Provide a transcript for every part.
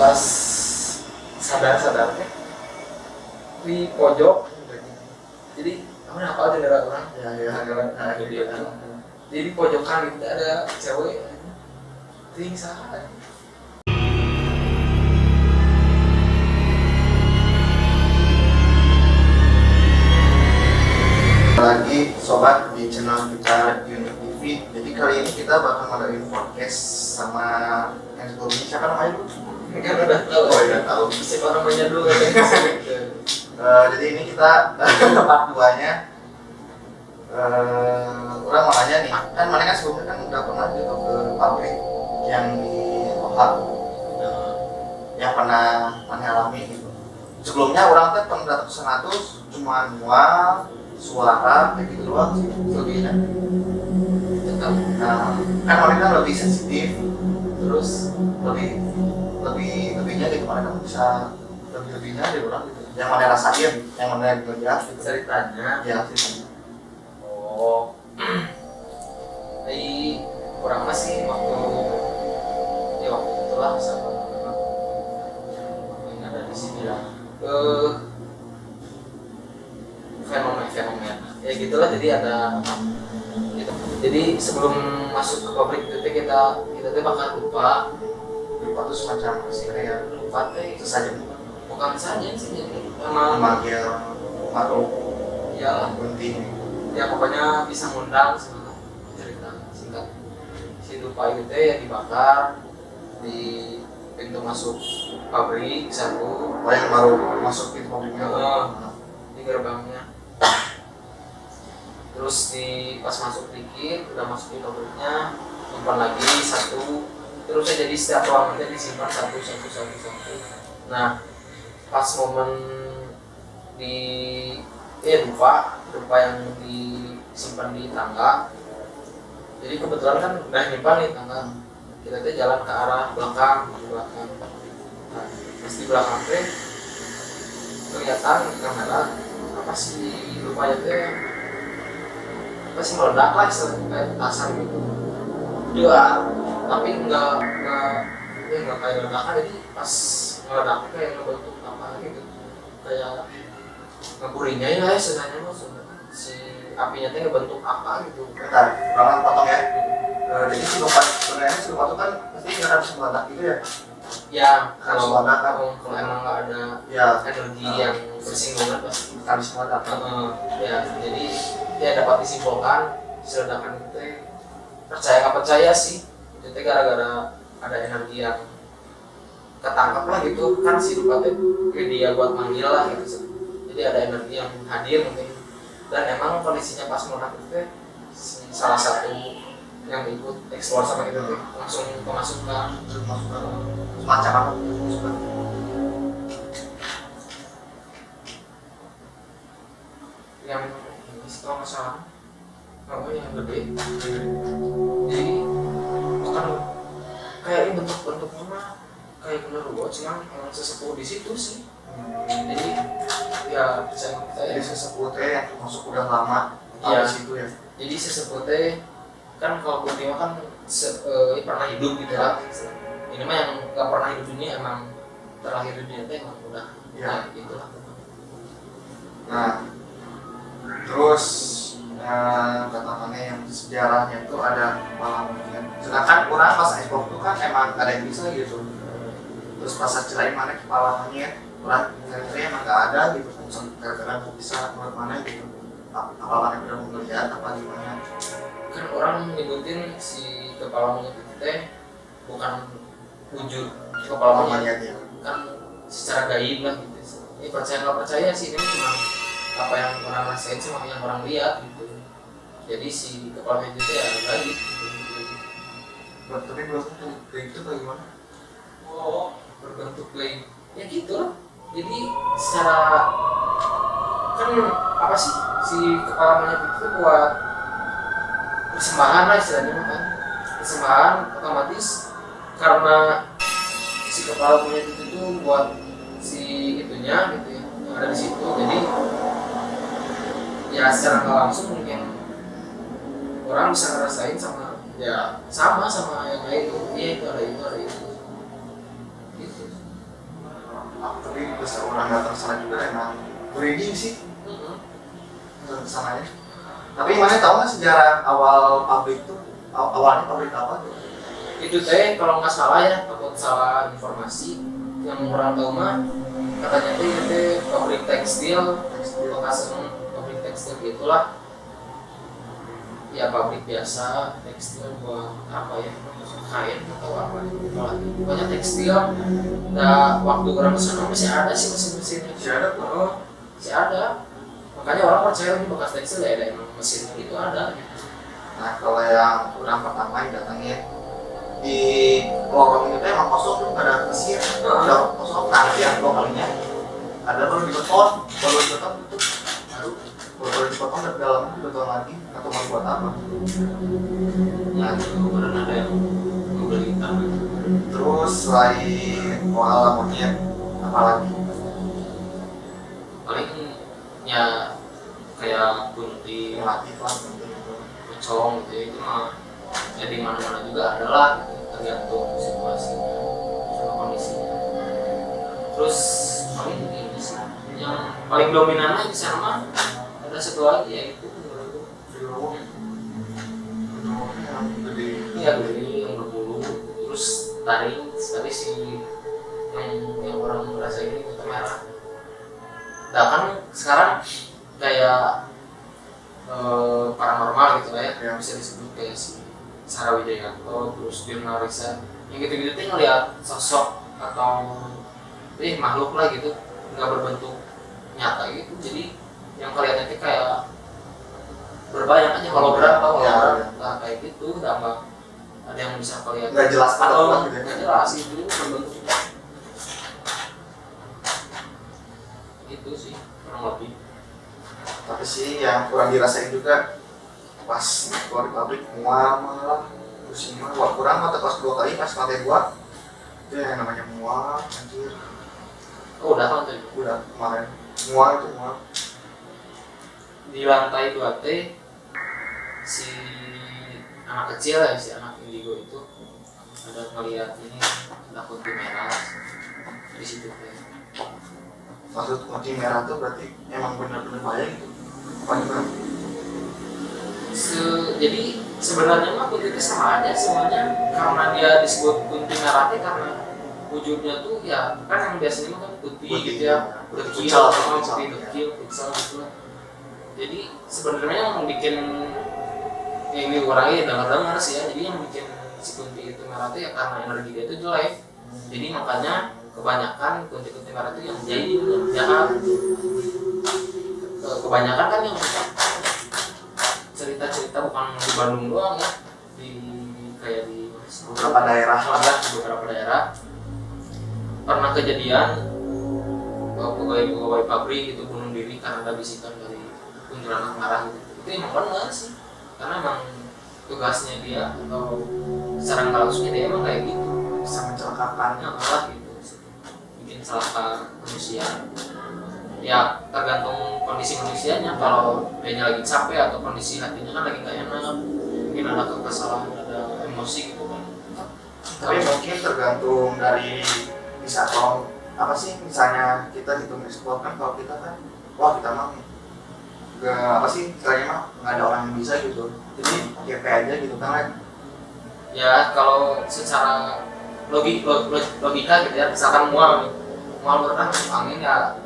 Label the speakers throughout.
Speaker 1: pas sadar teh di pojok, jadi kamu hafal jendela orang dia tuh, jadi di pojokan gitu ada cewek ting saha
Speaker 2: lagi sobat di channel kita Unik TV. Jadi kali ini kita bakal ngadain podcast sama yang sebelumnya. Siapa namanya lu?
Speaker 1: kan udah tahu.
Speaker 2: Oh iya tahu.
Speaker 1: Mesti orang banyak dulu katanya.
Speaker 2: Jadi ini kita part 2-nya. Orang mau nanya nih, kan mana kan sebelumnya kan udah pernah gitu ke pabrik yang di Oha, yang pernah mana alami gitu. Sebelumnya orang tuh pernah datang ke sana tuh cuma mual suara kayak gitu doang sih lebihnya. Nah kan mereka lebih sensitif, terus lebihnya gitu, mereka bisa lebihnya dari orang gitu, yang mana rasain, yang mana lihat gitu.
Speaker 1: Ceritanya
Speaker 2: Ya ceritanya.
Speaker 1: oh dari orang masih waktu itulah sama yang ada di sini lah fenomena ya gitulah. Jadi ada gitu. Jadi sebelum masuk ke pabrik itu kita tuh bakal lupa
Speaker 2: Tuh semacam sih kayak
Speaker 1: lupa teh
Speaker 2: sesajen
Speaker 1: bukan saja sih, jadi emang
Speaker 2: memanggil makhluk
Speaker 1: ya
Speaker 2: penting.
Speaker 1: ya pokoknya bisa ngundang segala cerita singkat. Si lupa itu teh ya dibakar di pintu masuk pabrik satu,
Speaker 2: Oh yang baru masuk pintu pabriknya.
Speaker 1: di gerbangnya. Terus di pas masuk dikit udah masuk di pabriknya simpan lagi satu, terus ya jadi setiap ruangannya disimpan satu. Nah pas momen di lupa yang disimpan di tangga, jadi kebetulan kan udah nyimpan nih tangga, kita tuh jalan ke arah belakang. Nah pas di belakang teh kelihatan kamera apa sih lupanya teh apa sih meledak lah istilahnya kayak petasan gitu juga, tapi nggak kayak ledakan. Jadi pas meledaknya kayak ngebentuk apa gitu, kayak ngeburingnya ya sebenarnya maksudnya si apinya teh ngebentuk apa gitu.
Speaker 2: Bentar, orang potong ya. Jadi si lupa sebenarnya si lupa itu kan pasti harus meledak gitu ya.
Speaker 1: Ya
Speaker 2: Harus
Speaker 1: kalau
Speaker 2: meledak kan.
Speaker 1: kalau emang nggak ada
Speaker 2: Ya
Speaker 1: energi yang bersinggungan pasti
Speaker 2: harus meledak.
Speaker 1: ya jadi ya dapat disimpulkan si ledakan itu teh, percaya nggak percaya sih itu teh gara-gara ada energi yang ketangkap lah gitu kan, si lupa teh kayak dia buat manggil lah gitu. Jadi ada energi yang hadir mungkin, dan emang kondisinya pas meledak itu teh salah satu yang ikut eksplor sama kita tuh langsung kemasukan
Speaker 2: Semacam apa?
Speaker 1: yang kalau nggak salah yang gede. Jadi bukan kayak bentuk-bentuknya mah kayak genderuwo, cuman emang sesepuh di situ sih. Jadi ya saya
Speaker 2: Jadi sesepuh teh yang masuk udah lama
Speaker 1: Iya.
Speaker 2: di situ ya.
Speaker 1: jadi sesepuh teh kan kalau kunti mah kan pernah hidup gitu lah. Ini mah yang nggak pernah hidup dunia, emang terlahir di dunia teh emang udah
Speaker 2: Ya.
Speaker 1: gitulah.
Speaker 2: Nah, terus kata mana yang sejarahnya itu ada malam kan. Sedangkan orang pas ekspor itu kan emang ada yang bisa gitu. Terus pas cerain mana kepalanya, orang cari emang nggak ada gitu. Gara-gara nggak bisa menurut mana gitu. Apa mana udah melihat apa gimana?
Speaker 1: Kan orang nyebutin si kepala monyet itu teh bukan wujud kepala monyet,
Speaker 2: ya.
Speaker 1: kan secara gaib lah gitu. Ini percaya nggak percaya sih, ini cuma apa yang orang rasain sama yang orang lihat gitu. Jadi si kepala monyet itu ya gaib gitu.
Speaker 2: Tapi belum tentu kayak gitu bagaimana?
Speaker 1: Oh, berbentuk gaib ya gitu lah. Jadi secara kan apa sih si kepala monyet itu buat persembahan lah istilahnya kan, persembahan otomatis karena si kepala monyet itu tuh buat si itunya gitu ya yang ada di situ. Jadi ya secara nggak langsung mungkin orang bisa ngerasain sama yang lain. Iya itu ada itu gitu.
Speaker 2: tapi terus orang datang sana juga emang breeding sih kesananya. Tapi mana tahu nggak sejarah awal pabrik tuh awalnya pabrik apa tuh?
Speaker 1: Itu teh kalau nggak salah ya, takut salah informasi, yang orang tahu mah katanya tuh itu pabrik tekstil bekas pabrik tekstil gitulah ya, pabrik biasa tekstil buat apa ya, kain atau apa pokoknya tekstil. Nah waktu orang kesana masih ada sih mesin-mesinnya,
Speaker 2: Masih ada tuh.
Speaker 1: oh, masih ada, makanya orang percaya ini bekas tekstil ya, ada emang mesinnya itu ada gitu.
Speaker 2: Nah kalau yang orang pertama yang datangin di lorong itu emang kosong tuh nggak ada mesin, udah kosong. Nah yang dua kalinya ada baru dibeton itu baru dipotong dari dalamnya dibeton lagi atau mau buat apa?
Speaker 1: Nah itu beneran ada yang membeli tanah.
Speaker 2: Terus selain koala monyet apa lagi?
Speaker 1: Paling ya kayak kunti,
Speaker 2: Relatif lah gitu.
Speaker 1: pocong gitu ya, itu mah ya di mana-mana juga ada lah, tergantung situasinya sama kondisinya. Terus paling ini sih yang paling dominan di sana mah ada satu lagi ya itu menurutku
Speaker 2: Yang gede.
Speaker 1: ya gede yang berbulu, terus taring tadi si yang orang merasa ini itu merah. Nah kan sekarang kayak paranormal gitu lah ya, bisa disebut kayak si Sarah Wijayanto, terus Firna Risa, yang gitu-gitu tuh ngeliat sosok atau makhluk lah gitu, nggak berbentuk nyata gitu, jadi yang kalian itu kayak berbayang aja hologram atau hologram, nah kayak gitu, nggak ada yang bisa kalian
Speaker 2: Nggak jelas
Speaker 1: atau
Speaker 2: gitu ya.
Speaker 1: nggak jelas itu berbentuk itu sih kurang lebih.
Speaker 2: Tapi sih yang kurang dirasain juga pas keluar di pabrik mual malah pusing mah wah kurang mah pas 2 kali pas lantai 2 itu yang namanya mual anjir.
Speaker 1: Oh udah kan tuh
Speaker 2: Udah kemarin mual itu mual.
Speaker 1: di lantai 2 teh si anak kecil ya, si anak indigo itu ada ngeliat ini ada kunti merah di situ teh.
Speaker 2: Maksud kunci merah tuh berarti emang bener-bener bahaya gitu apa gimana?
Speaker 1: Jadi sebenarnya mah kunti itu sama aja semuanya, karena dia disebut kunti merah teh karena wujudnya tuh ya kan yang biasanya mah kan putih gitu ya, dekil atau putih dekil pixel gitu lah. Jadi sebenarnya yang bikin ini orangnya dengar-dengar sih ya, jadi yang bikin si kunti itu merah tuh ya karena energi dia itu jelek. Jadi makanya kebanyakan kunti-kunti merah itu yang jahil, yang jahat. Kebanyakan kan yang cerita-cerita bukan di Bandung doang ya, di kayak di
Speaker 2: Beberapa daerah
Speaker 1: ada di beberapa daerah pernah kejadian pegawai pabrik itu bunuh diri karena ada bisikan dari kuntilanak marah gitu. Itu emang benar sih, karena emang tugasnya dia atau secara nggak langsungnya dia emang kayak gitu,
Speaker 2: bisa mencelakakan
Speaker 1: malah gitu, bikin celaka manusia. Ya tergantung kondisi manusianya, kalau dia lagi capek atau kondisi hatinya kan lagi nggak enak, mungkin ada kesalahan, ada emosi gitu kan.
Speaker 2: tapi mungkin tergantung dari bisa kalau apa sih misalnya kita hitung ekspor kan kalau kita kan wah kita mah gak apa sih istilahnya mah nggak ada orang yang bisa gitu jadi GP aja gitu kan.
Speaker 1: Ya kalau secara logika gitu ya, misalkan mual berkah angin ya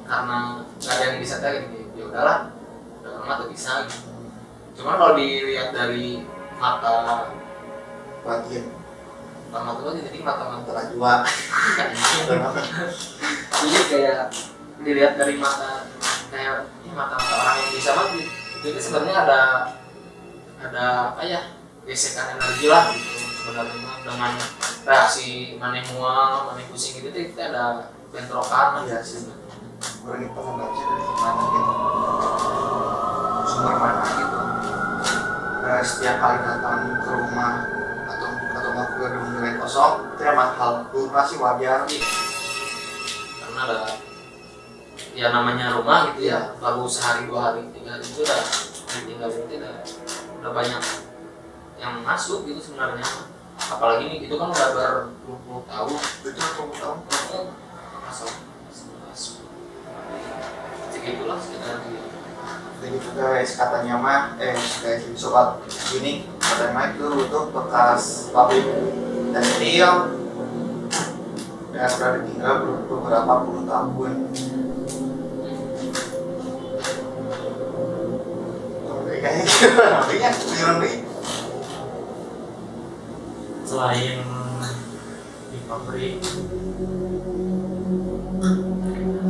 Speaker 1: karena nggak ada yang bisa tadi gitu, ya udahlah orang mah tuh bisa gitu. Cuman kalau dilihat dari mata
Speaker 2: Bagian
Speaker 1: mata tuh jadi mata
Speaker 2: terajua
Speaker 1: jadi kayak dilihat dari mata kayak ini mata orang yang bisa mah gitu. Jadi sebenarnya ada apa ya, gesekan energi lah gitu sebenarnya dengan reaksi maneh mual, maneh pusing gitu tuh kita ada bentrokan
Speaker 2: iya sih. Orang itu nggak bisa dari mana gitu sumber mana gitu. Setiap kali datang ke rumah atau mau ke gedung yang kosong itu emang hal lumrah sih wajar
Speaker 1: karena ada ya namanya rumah gitu ya, baru sehari 2 hari 3 hari itu udah ditinggalin itu udah banyak yang masuk gitu sebenarnya. Apalagi nih itu kan udah berpuluh tahun
Speaker 2: itu aku tahu
Speaker 1: asal itulah sekitar gitu.
Speaker 2: Jadi gitu guys, katanya mah guys sobat ini katanya mah itu untuk bekas pabrik tekstil dan sudah ditinggal beberapa puluh tahun. Kayaknya gitu, namanya kurang nih.
Speaker 3: Selain di pabrik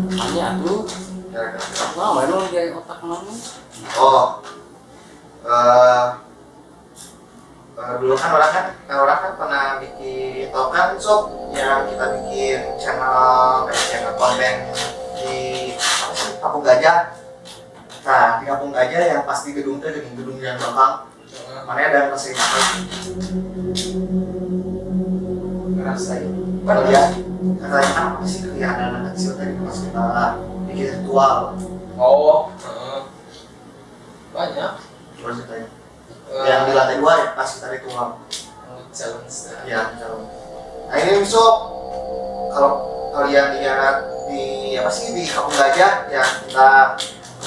Speaker 3: banyak tuh
Speaker 2: Kira-kira.
Speaker 3: main lo kayak otak kamu.
Speaker 2: Oh, dulu kan orang kan pernah bikin tau kan sob yang kita bikin channel konten di apa sih, Kampung Gajah. Nah di Kampung Gajah yang pasti gedung yang belakang mana ada mesin apa
Speaker 1: Ngerasain.
Speaker 2: kan ya katanya kan apa sih kayak ada anak kecil tadi pas kita bikin ritual
Speaker 1: Oh, banyak.
Speaker 2: coba ceritanya yang di lantai 2 ya pas kita ritual.
Speaker 1: Challenge.
Speaker 2: Ya, nah ini sob, kalau kalian lihat di apa sih di Kampung Gajah ya kita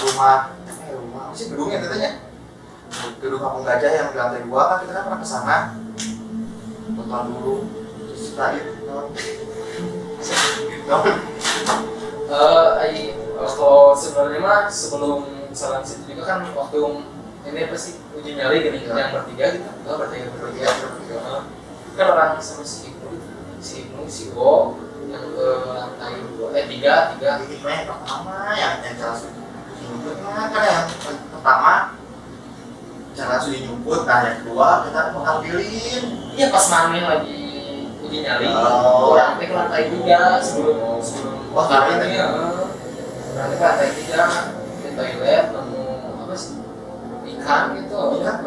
Speaker 2: rumah apa sih gedungnya katanya gedung Kampung Gajah yang di lantai 2 kan kita kan pernah kesana tonton dulu terus kita
Speaker 1: Kalau sebenarnya mah sebelum salam situ juga kan waktu ini apa sih uji nyali gini
Speaker 2: Ya.
Speaker 1: yang bertiga gitu, bertiga. Kan orang sama si Ibnu, si O yang ke lantai 2, 3.
Speaker 2: ini yang pertama yang jelas nyumput kan yang pertama cara sudah nyumput, nah yang kedua kita bakal pilih
Speaker 1: Iya pas mamin lagi uji nyali,
Speaker 2: Oh.
Speaker 1: orang ke lantai 3 sebelum
Speaker 2: Wah, keren
Speaker 1: ini ya. Orang ke lantai 3 di toilet nemu apa sih ikan gitu,
Speaker 2: Ikan?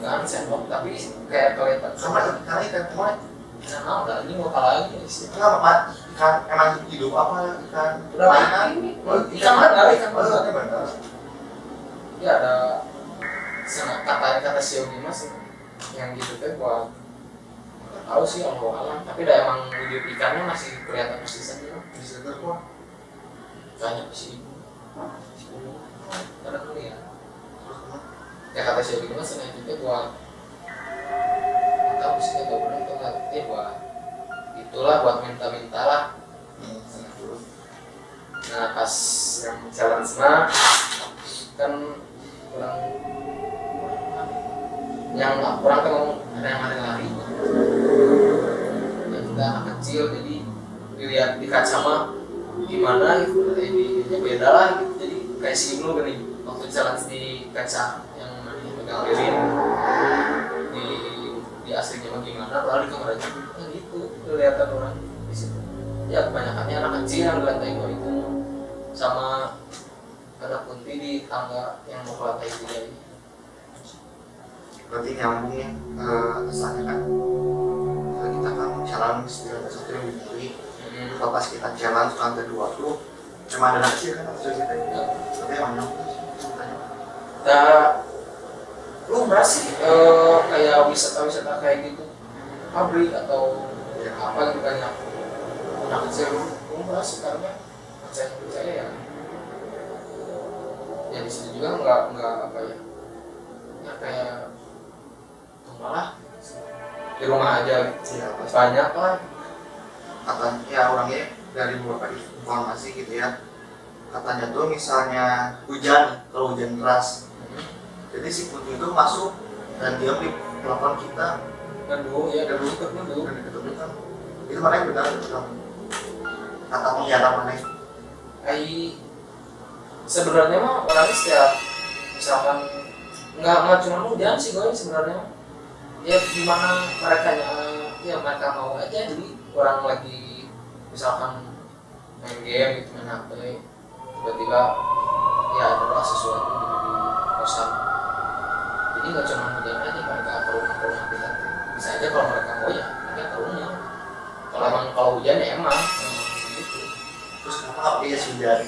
Speaker 1: ikan sendok tapi kayak kelihatan
Speaker 2: karena ikan kemarin
Speaker 1: Nah, enggak, ini mau apa lagi sih?
Speaker 2: enggak apa ikan emang hidup apa ikan
Speaker 1: Udah
Speaker 2: mainan
Speaker 1: mati. Ikan mana? Ikan
Speaker 2: oh
Speaker 1: mana?
Speaker 2: iya benar
Speaker 1: Ya ada kata si Yogi Mas yang gitu teh buat nggak tahu sih Allah alam. Tapi udah emang wujud ikannya masih kelihatan persis aja.
Speaker 2: bisa terkuat
Speaker 1: Banyak sih. Karena kali ya.
Speaker 2: terus kemana
Speaker 1: Ya kata si Yogi Mas itu teh buat nggak tahu sih kata orang itu buat itulah buat minta-minta lah.
Speaker 2: terus
Speaker 1: Nah pas yang jalan sana kan orang kan ngomong ada yang lari yang kita anak kecil jadi dilihat di kaca mah gimana gitu jadinya beda lah gitu jadi kayak si Ibnu gini waktu jalan di kaca yang megang lirin di aslinya mah gimana lalu di kamar aja gitu kelihatan orang di situ ya kebanyakannya anak kecil yang di lantai 2 itu sama ada kunti di tangga yang mau ke lantai 3 ini.
Speaker 2: berarti nyambungnya kesannya kan kita kan challenge di lantai 1 yang dibeli kalau pas kita challenge ke lantai 2 tuh cuma ada anak kecil kan atau kita
Speaker 1: Ya.
Speaker 2: tapi emang nyambung
Speaker 1: Lu sih kayak wisata kayak gitu pabrik atau apa gitu kan yang anak kecil lu merasa karena saya ya di situ juga nggak apa ya kayak malah di rumah aja gitu
Speaker 2: ya pas
Speaker 1: banyak lah
Speaker 2: katanya ya orangnya dari beberapa informasi gitu ya katanya tuh misalnya hujan kalau hujan deras jadi si kutu itu masuk dan diam di telepon kita
Speaker 1: ngedung ya ngedung ikut ngedung
Speaker 2: dan diketuk kan itu mana yang benar itu kata penyiaran mana
Speaker 1: sebenarnya mah orangnya setiap misalkan nggak cuma hujan sih gue sebenarnya ya gimana mereka mau aja jadi orang lagi misalkan main game gitu main HP tiba-tiba ya adalah sesuatu di kosan jadi nggak cuma hujan aja mereka ke rumah kita bisa aja kalau mereka mau ya mereka ke rumah kalau hujan ya emang gitu
Speaker 2: terus kenapa nggak pakai jas hujan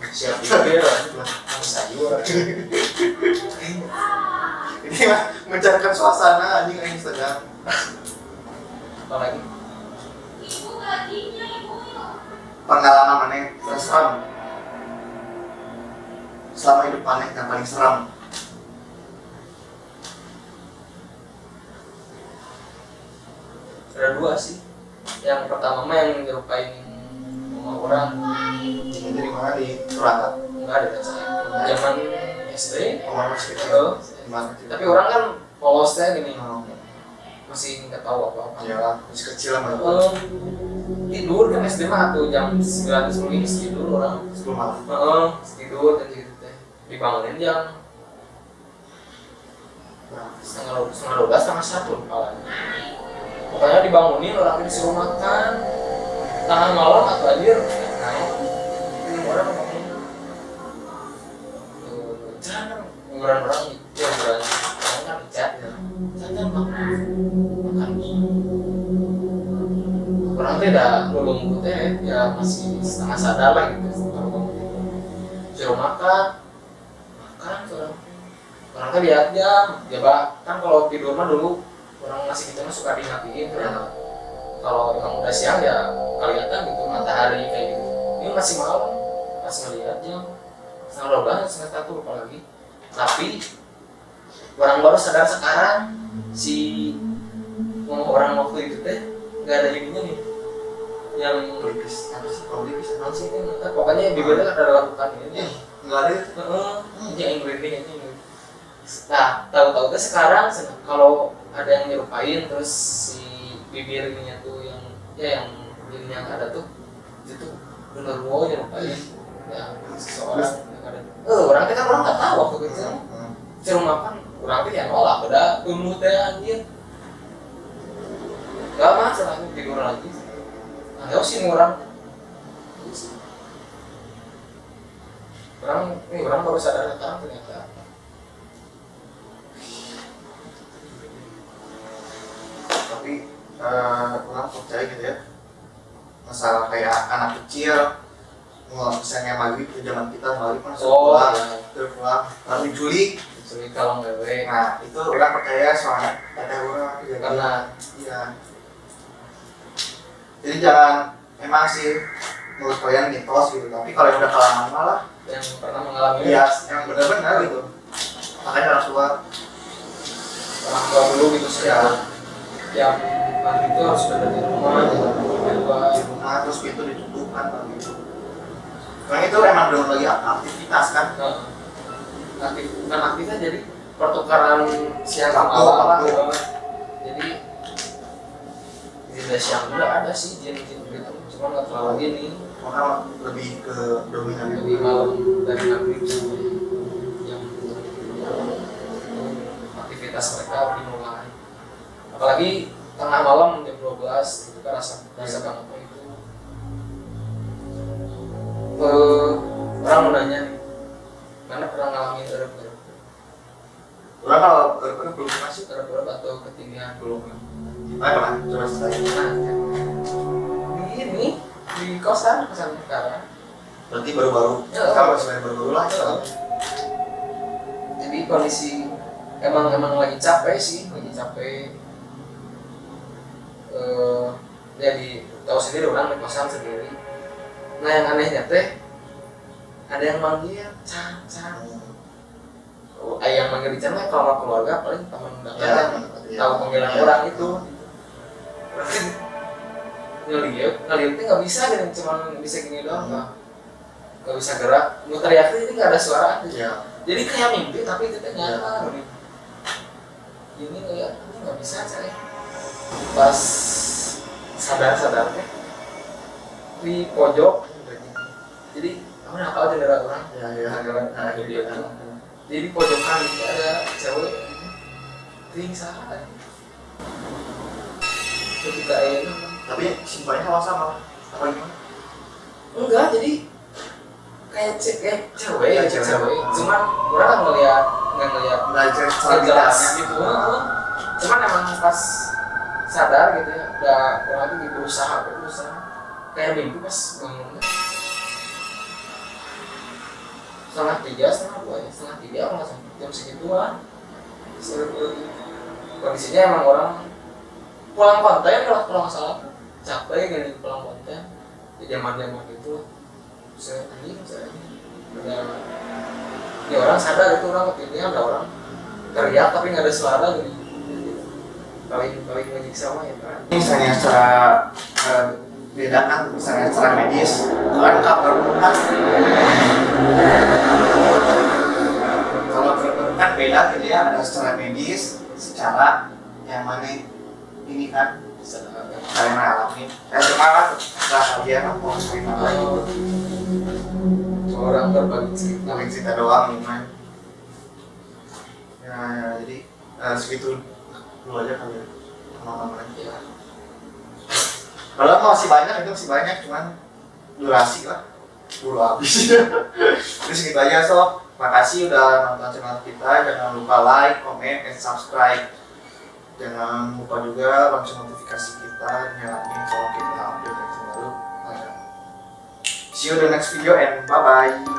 Speaker 1: siap pikir sayur
Speaker 2: ini mah mencairkan suasana anjing yang sedang
Speaker 1: apa lagi
Speaker 2: pengalaman mana yang terseram selama hidup mana yang paling seram?
Speaker 1: Ada dua sih. Yang pertama mah yang nyerupain rumah orang.
Speaker 2: Ini dari mana, di Surakarta?
Speaker 1: Enggak ada kan saya. Zaman SD.
Speaker 2: Orang masih kecil.
Speaker 1: Oh.
Speaker 2: Gimana?
Speaker 1: Tapi orang kan polosnya gini,
Speaker 2: Oh,
Speaker 1: masih nggak tahu apa-apa.
Speaker 2: iyalah, masih kecil lah.
Speaker 1: Tidur kan SD mah tuh jam 9 sebelum tidur orang.
Speaker 2: Sebelum malam.
Speaker 1: Tidur kan gitu teh. Dibangunin jam setengah 12 setengah 1 kepalanya. Pokoknya dibangunin orang disuruh makan tengah malam atau anjir. Nah, ini orang ngomong jangan umuran orang itu umuran orang kan cat ya. Jangan makan. Orang teh dah lulung teh ya masih setengah sadar lah gitu. Kalau ngomong gitu. Suruh makan tuh orang teh lihat jam, ya kan kalau tidur mah dulu orang masih gitu mah suka dimatiin kan. Kalau emang udah siang ya kelihatan gitu matahari kayak gitu. Ini masih malam, pas ngeliat jam setengah 12, setengah 1 lupa lagi. Tapi orang baru sadar sekarang si orang waktu itu teh nggak ada ininya nih, yang
Speaker 2: Pelipis, apa sih? Kalau pelipis,
Speaker 1: non sih ini, pokoknya bibirnya ada lakukan ini.
Speaker 2: nggak ada itu.
Speaker 1: Ini yang branding ini. Nah, tahu-tahu tuh sekarang kalau ada yang nyerupain terus si bibir ininya tuh yang ya yang ininya ada tuh itu bener mau nyerupain ya seseorang yang ada. Orang teh kan orang nggak tahu waktu kecil. Suruh makan, orang teh yang nolak udah umur teh anjir. Gak masalah tidur lagi. Nah, ya sih orang baru sadar sekarang ternyata.
Speaker 2: Tapi orang percaya gitu ya, masalah kayak anak kecil misalnya maghrib ke zaman kita maghrib kan pulang, pulang lalu diculik.
Speaker 1: Diculik kalau ngewe.
Speaker 2: Nah itu orang percaya soalnya teteh orang
Speaker 1: Karena
Speaker 2: iya. Jadi jangan, memang sih menurut kalian mitos gitu, tapi kalau yang udah kelamaan malah
Speaker 1: yang pernah mengalami
Speaker 2: iya yang benar-benar gitu. Makanya orang tua
Speaker 1: dulu gitu sekarang yang pagi itu harus berada di rumah
Speaker 2: di rumah terus pintu ditutup kan gitu. Karena itu emang belum lagi aktivitas kan.
Speaker 1: bukan aktifnya jadi pertukaran siang
Speaker 2: Waktu,
Speaker 1: malam lah.
Speaker 2: waktu.
Speaker 1: Jadi di siang udah ada sih jin gitu, cuma nggak terlalu ini.
Speaker 2: Maka lebih ke dominan
Speaker 1: Lebih malam dari maghrib sampai jam aktivitas mereka dimulai. Apalagi tengah malam jam 12 itu kan rasa banget itu. Orang mau nanya nih, mana pernah ngalamin erep-erep?
Speaker 2: orang kalau belum masuk
Speaker 1: Erep-erep atau ketinggian?
Speaker 2: belum. Pernah coba saya.
Speaker 1: Nah, di ini di kosan perkara.
Speaker 2: Berarti baru-baru.
Speaker 1: Ya,
Speaker 2: Kalau sebenarnya baru-baru lah.
Speaker 1: Jadi kondisi emang lagi capek sih, lagi capek. Jadi tahu sendiri orang di kosan sendiri. Nah yang anehnya teh ada yang manggil Cang. Yang manggil di Cang kalau keluarga paling teman dekat yang tahu panggilan orang itu. Ngeliat tuh nggak bisa gitu, cuma bisa gini doang nggak bisa gerak. Mau teriak tuh ini nggak ada suara.
Speaker 2: Iya.
Speaker 1: Jadi kayak mimpi tapi itu teh nyata. Ini ngeliat ini nggak bisa cari. Pas sadar teh di pojok. Jadi kamu hafal jendela orang?
Speaker 2: Ya.
Speaker 1: Nah, dia itu. Jadi di pojokan itu ada cewek ting salah. Ketika ini
Speaker 2: Tapi simpelnya sama apa gimana?
Speaker 1: enggak, jadi kayak cewek.
Speaker 2: Kayak cewek.
Speaker 1: Cuman orang nggak ngeliat
Speaker 2: Nggak
Speaker 1: jelas
Speaker 2: jelas
Speaker 1: gitu. Cuman emang pas sadar gitu ya, udah orang lagi berusaha kayak mimpi pas bangun. Setengah 2 ya, setengah 3 apa nggak sampai jam segituan. Kondisinya emang orang pulang konten kalau nggak salah, capek gini pulang konten. di zaman itu saya ada ya orang sadar itu orang kepilihnya ada orang teriak tapi nggak ada suara jadi paling menyiksa mah ya kan.
Speaker 2: Misalnya secara bedakan misalnya secara medis kan kanker kan kalau kan beda gitu ya, ada secara medis secara yang mana ini kan kalian alami cuma kan setelah kalian mau cerita lagi
Speaker 1: Orang berbagi
Speaker 2: cerita doang kan ya, jadi segitu dulu aja kali ya teman-teman
Speaker 1: ya.
Speaker 2: kalau masih banyak itu masih banyak cuman durasi lah buru habis jadi segitu aja sob. Makasih udah nonton channel kita, jangan lupa like, comment, and subscribe. Jangan lupa juga lonceng notifikasi kita, nyalain kalau kita update yang terbaru. See you in the next video and bye bye.